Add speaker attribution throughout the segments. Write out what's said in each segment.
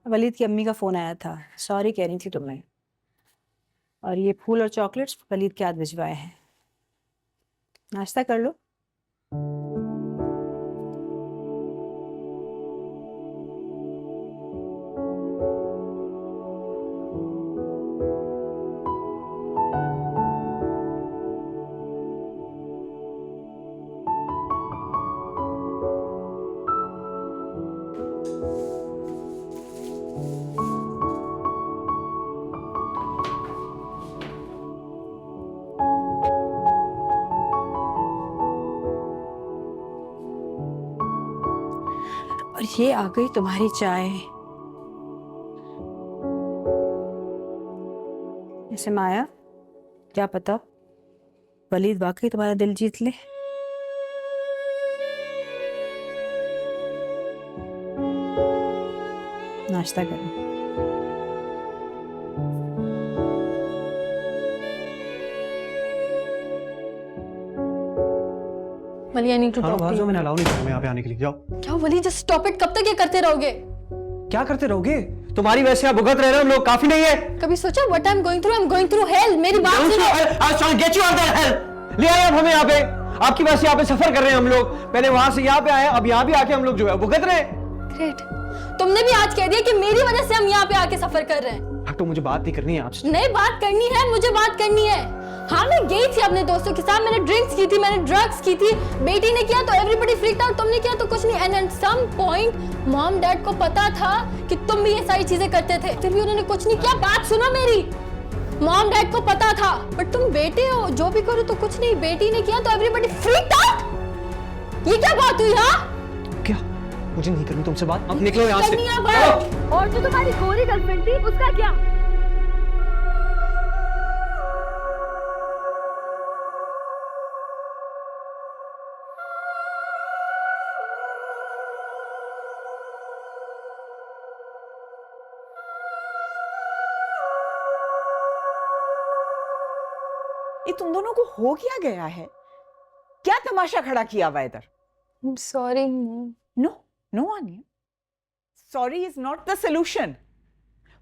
Speaker 1: वलीद की अम्मी का फोन आया था, सॉरी कह रही थी तुम्हें। और ये फूल और चॉकलेट्स वलीद के हाथ भिजवाए हैं, नाश्ता कर लो। और ये आ गई तुम्हारी चाय। ऐसे माया, क्या पता वलीद वाकई तुम्हारा दिल जीत ले। नाश्ता करो।
Speaker 2: वली, आई नीड टू
Speaker 3: हाँ,
Speaker 2: टॉक
Speaker 3: बाहर
Speaker 2: टू
Speaker 3: जाओ,
Speaker 2: यू।
Speaker 3: मैंने अलाउ नहीं किया मैं यहाँ पे आने के लिए। जाओ।
Speaker 2: क्या वली, जस्ट स्टॉप इट। कब तक ये करते रहोगे?
Speaker 3: क्या करते रहोगे? तुम्हारी वजह से आप भुगत रहे हो हम लोग, काफी नहीं है?
Speaker 2: कभी सोचा what I am going through? I am going through hell. मेरी बात सुनो।
Speaker 3: I was trying to get you out of that hell। ले आए आप हमें यहाँ पे, आपकी वजह से यहाँ पे सफर कर रहे हैं हम लोग। पहले वहां से यहाँ पे आए, अब यहाँ भी आके हम लोग जो है भुगत रहे हैं।
Speaker 2: ग्रेट। तुमने भी आज कह दिया कि मेरी वजह से हम यहाँ पे आके सफर कर रहे हैं।
Speaker 3: अब तो मुझे बात नहीं करनी है आपसे।
Speaker 2: नहीं, बात करनी है, मुझे बात करनी है। हाँ, मैं गई थी अपने दोस्तों के साथ, मैंने ड्रिंक्स की थी, मैंने ड्रग्स की थी। बेटी ने किया तो एवरीबॉडी फ्रीक्ड आउट, तुमने किया तो कुछ नहीं। And at some point mom dad को पता था कि तुम भी ये सारी चीजें करते थे, फिर भी उन्होंने कुछ नहीं किया। बात सुनो मेरी। मॉम डैड को पता था, बट तुम बेटे हो, जो भी करो तो कुछ नहीं। बेटी ने किया तो एवरीबॉडी फ्रीक्ड आउट। ये क्या बात हुई? हाँ,
Speaker 3: क्या? मुझे नहीं करनी तुमसे बात, अब निकलो यहाँ से।
Speaker 2: करनी है बात। और जो तुम्हारी गोरी गर्लफ्रेंड थी, उसका क्या?
Speaker 4: ये तुम दोनों को हो क्या गया है? क्या तमाशा खड़ा किया हुआ इधर?
Speaker 2: Sorry.
Speaker 4: No no Aniya, sorry is not the solution.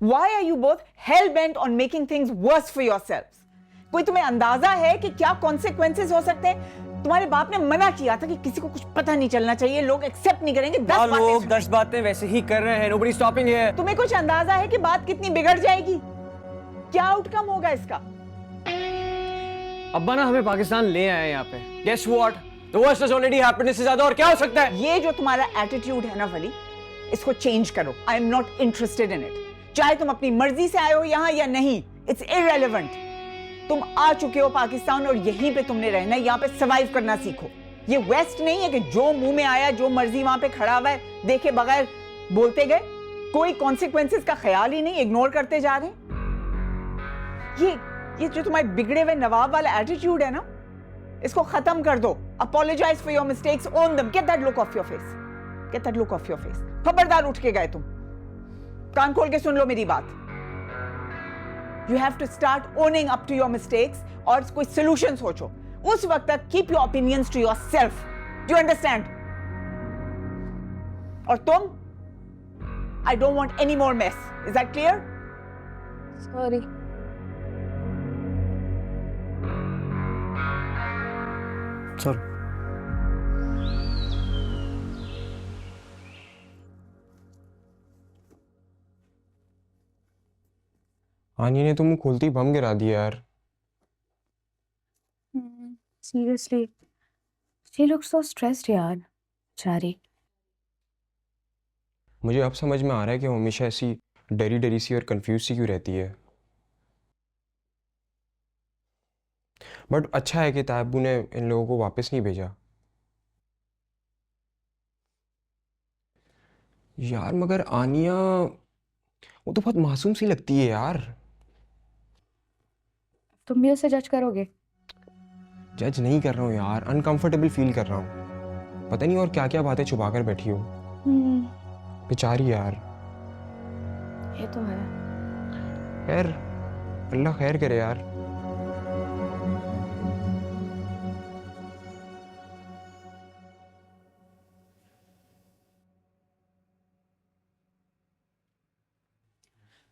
Speaker 4: Why are you both hell bent on making things worse for yourselves? कोई तुम्हें अंदाजा है कि क्या कॉन्सिक्वेंसेस हो सकते हैं? तुम्हारे बाप ने मना किया था कि किसी को कुछ पता नहीं चलना चाहिए, लोग एक्सेप्ट नहीं करेंगे।
Speaker 3: 10 बातें वैसे ही कर रहे हैं, नोबडी स्टॉपिंग हियर।
Speaker 4: तुम्हें कुछ अंदाजा है कि बात कितनी बिगड़ जाएगी? क्या आउटकम होगा इसका?
Speaker 3: अब्बा ना हमें पाकिस्तान ले आए यहाँ पे। Guess what? The worst has already happened। इससे ज्यादा और क्या हो सकता है?
Speaker 4: ये जो तुम्हारा एटीट्यूड है ना वली, इसको चेंज करो। I am not interested in it. चाहे तुम अपनी मर्जी से आए हो यहाँ या नहीं, इट्स इररेलेवेंट। तुम आ चुके हो पाकिस्तान और यहीं पे तुमने रहना है, यहाँ पे सर्वाइव करना सीखो। ये वेस्ट नहीं है कि जो मुंह में आया, जो मर्जी वहां पे खड़ा हुआ है, देखे बगैर बोलते गए। कोई कॉन्सिक्वेंसेस का ख्याल ही नहीं, इग्नोर करते जा रहे हैं। ये जो तुम्हारे बिगड़े हुए नवाब वाला एटीट्यूड है ना, इसको खत्म कर दो। Apologise for your mistakes, own them, get that look off your face, get that look off your face. खबरदार उठ के गए तुम। कान खोल के सुन लो मेरी बात। You have to start owning up to your mistakes और कोई सोल्यूशन सोचो। उस वक्त तक keep your opinions to yourself. Do you understand? और तुम, I don't want any more mess. Is that clear?
Speaker 2: Sorry.
Speaker 3: Sorry.
Speaker 5: Annie ने तुम खोलती बम गिरा दिया यार।
Speaker 1: Seriously, she looks so stressed यार, बेचारी।
Speaker 5: मुझे अब समझ में आ रहा है कि वो हमेशा ऐसी डरी डरी सी और कंफ्यूज सी क्यों रहती है। बट अच्छा है कि तायब्बू ने इन लोगों को वापस नहीं भेजा यार। मगर आनिया, वो तो बहुत मासूम सी लगती है यार।
Speaker 1: तुम भी उसे जज करोगे?
Speaker 5: जज नहीं कर रहा हूँ यार, अनकंफर्टेबल फील कर रहा हूँ। पता नहीं और क्या क्या बातें छुपा कर बैठी हो। बेचारी यार।
Speaker 1: ये तो है।
Speaker 5: खैर, अल्लाह खैर करे यार।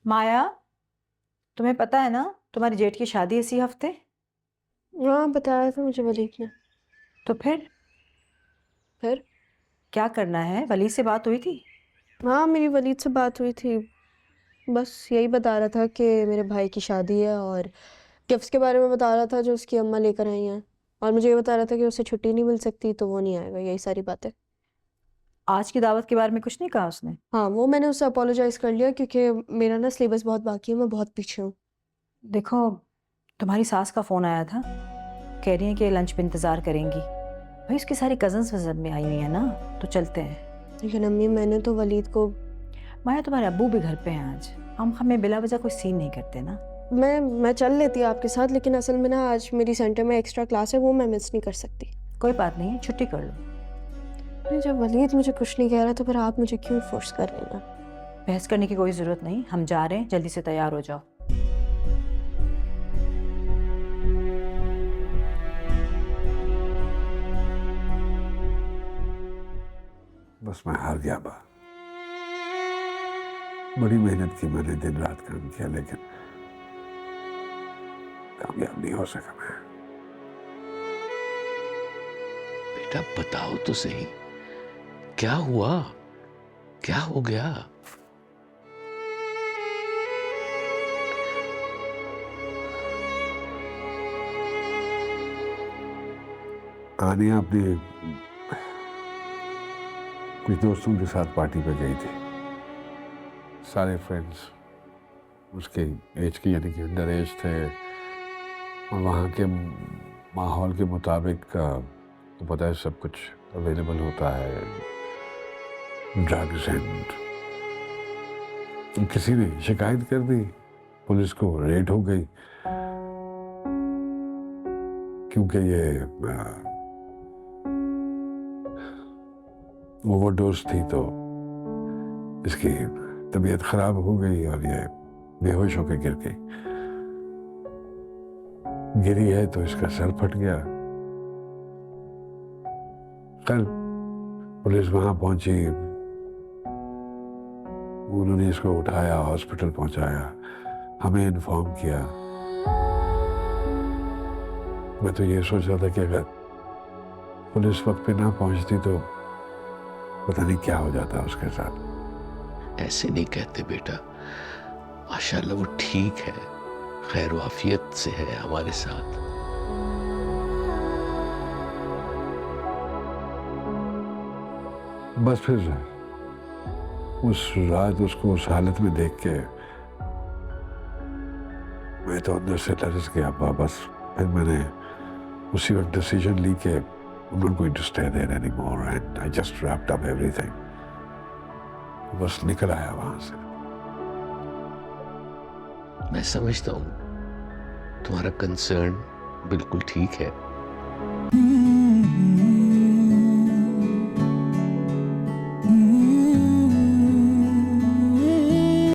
Speaker 1: माया, तुम्हें पता है ना तुम्हारी जेठ की शादी है इसी हफ्ते?
Speaker 6: हाँ, बताया था मुझे वलीद ने।
Speaker 1: तो फिर क्या करना है? वली से बात हुई थी?
Speaker 6: हाँ, मेरी वलीद से बात हुई थी। बस यही बता रहा था कि मेरे भाई की शादी है और गिफ्ट्स के बारे में बता रहा था जो उसकी अम्मा लेकर आई हैं, और मुझे ये बता रहा था कि उसे छुट्टी नहीं मिल सकती तो वो नहीं आएगा। यही सारी बातें।
Speaker 1: आज की दावत के बारे में कुछ नहीं कहा उसने?
Speaker 6: हाँ, वो मैंने उससे अपोलोजाइज़ कर लिया क्योंकि मेरा ना सिलेबस बहुत बाकी है, मैं बहुत पीछे हूँ।
Speaker 1: देखो, तुम्हारी सास का फ़ोन आया था, कह रही है कि लंच पे इंतज़ार करेंगी। भाई उसकी सारी कज़न्स वज़न में आई हुई है ना, तो चलते हैं।
Speaker 6: लेकिन अम्मी, मैंने तो वलीद को
Speaker 1: माया, तुम्हारे अब्बू भी घर पे हैं आज। हम हमें बिला वजह कोई सीन नहीं करते ना।
Speaker 6: मैं चल लेती आपके साथ, लेकिन असल में ना आज मेरी सेंटर में एक्स्ट्रा क्लास है, वो मैं मिस नहीं कर सकती।
Speaker 1: कोई बात नहीं है, छुट्टी कर लो।
Speaker 6: नहीं, जब वलीद मुझे कुछ नहीं कह रहा तो फिर आप मुझे क्यों फोर्स कर रहे हैं ना?
Speaker 1: बहस करने की कोई ज़रूरत नहीं, हम जा रहे हैं, जल्दी से तैयार हो जाओ।
Speaker 7: बस मैं हार गया बा। बड़ी मेहनत की मैंने, दिन रात काम किया, लेकिन कामयाब नहीं हो सका मैं।
Speaker 8: बेटा बताओ तो सही, क्या हुआ, क्या हो गया?
Speaker 7: आनिया अपने कुछ दोस्तों के साथ पार्टी पे गई थी। सारे फ्रेंड्स उसके एज के, यानी कि अंडर एज थे, और वहाँ के माहौल के मुताबिक तो पता है सब कुछ अवेलेबल होता है, ड्रग्स एंड। किसी ने शिकायत कर दी, पुलिस को रेड हो गई, क्योंकि ये ओवरडोज थी, तो इसकी तबीयत खराब हो गई और ये बेहोश होकर गिर गई। गिरी है तो इसका सर फट गया। कल पुलिस वहां पहुंची, उन्होंने इसको उठाया, हॉस्पिटल पहुंचाया, हमें इन्फॉर्म किया। मैं तो ये सोच रहा था कि अगर पुलिस वक्त पे ना पहुंचती तो पता नहीं क्या हो जाता उसके साथ।
Speaker 8: ऐसे नहीं कहते बेटा, माशाल्लाह वो ठीक है, खैर वाफियत से है हमारे साथ।
Speaker 7: बस फिर उस रात उसको उस हालत में देख के मैं तो अंदर से तरस गया अब्बा। बस फिर मैंने उसी वक्त डिसीजन ली कि I'm not going to stay there anymore, and I just wrapped up everything. बस निकल आया वहां से।
Speaker 8: मैं समझता हूँ तुम्हारा कंसर्न बिल्कुल ठीक है,